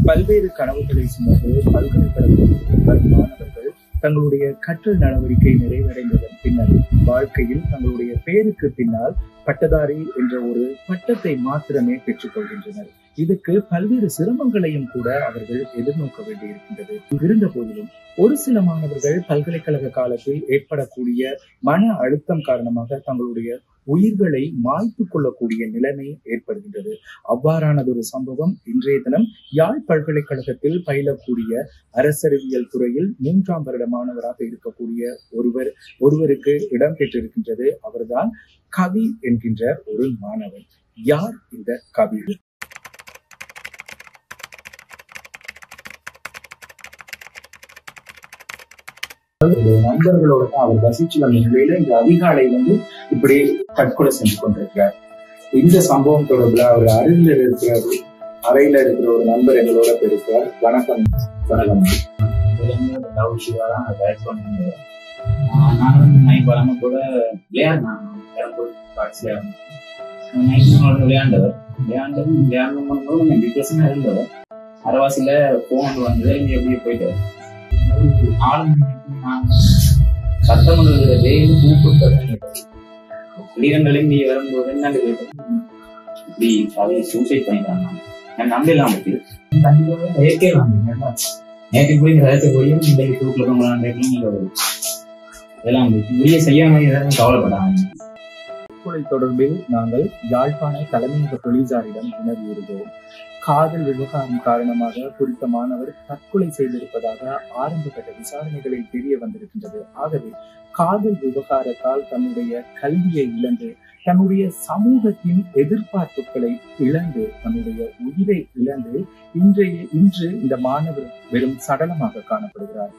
பல்வேறு கனவுகளை சுமந்து பல்கலைக்கழகத்திற்கு வரும் மாணவர்கள் தங்களுடைய கற்றல் நடவடிக்கை நிறைவடைந்ததன் பின்னர் வாழ்க்கையில் தங்களுடைய பெயருக்கு பின்னால் பட்டதாரி என்ற ஒரு பட்டத்தை மாத்திரமே பெற்றுக் கொள்கின்றனர். இதுக்கு பல்வேறு சிரமங்களையும் கூட அவர்கள் எதிர்நோக்க வேண்டியிருக்கின்றது. இருந்த போதிலும் ஒரு சில மாணவர்கள் பல்கலைக்கழக காலத்தில் ஏற்படக்கூடிய மன அழுத்தம் காரணமாக தங்களுடைய உயிர்களை மாய்த்துக் கொள்ளக்கூடிய நிலைமை ஏற்படுகின்றது. அவ்வாறானதொரு சம்பவம் இன்றைய தினம் யாழ் பல்கலைக்கழகத்தில் பயிலக்கூடிய அரசறிவியல் துறையில் 3ஆம் வருட மாணவராக இருக்கக்கூடிய ஒருவருக்கு இடம்பெற்றிருக்கின்றது. அவர்தான் கவி என்கின்ற ஒரு மாணவன். யார் இந்த கவி? நண்பர்களோட தான் அவர் வசிச்சு வந்த நிலையில இந்த அதிகாலை இப்படி தற்கொலை செஞ்சு கொண்டிருக்கிறார். இந்த சம்பவம் தொடர்பில் அவர் அறையில இருக்கிற ஒரு நண்பர் எங்களோட பேசுவார். வணக்கம். நானும் நைட் வராம கூட விளையாண்டவர் டிப்ரெஷனா இருந்தவர். அரவாசியில போன் வந்து எப்படியே போயிட்டாரு. 4 மணிக்கு சத்தம் டெய்லி கூப்பிட்டு வெளியிடங்களையும் நீ வரும்போது என்னன்னு கேட்டேன். இப்படி அதை சூசைட் பண்ணிட்டாங்க. நான் நம்பலாம் நேற்று போய் ரகத்தை போயும் இன்றைக்கு தூக்கில் இதெல்லாம் இப்படியே செய்யாம கவலைப்படாங்க. தற்கொலை தொடர்பில் நாங்கள் யாழ்ப்பாண தலைமையக போலீசாரிடம் வினவியிருந்தோம். காதல் விவகாரம் காரணமாக குறித்த மாணவர் தற்கொலை செய்திருப்பதாக ஆரம்ப கட்ட விசாரணைகளில் தெரிய வந்திருக்கின்றது. ஆகவே காதல் விவகாரத்தால் தன்னுடைய கல்வியை இழந்து, தன்னுடைய சமூகத்தின் எதிர்பார்ப்புகளை இழந்து, தன்னுடைய உயிரை இழந்து இன்று இந்த மாணவர் வெறும் சடலமாக காணப்படுகிறார்.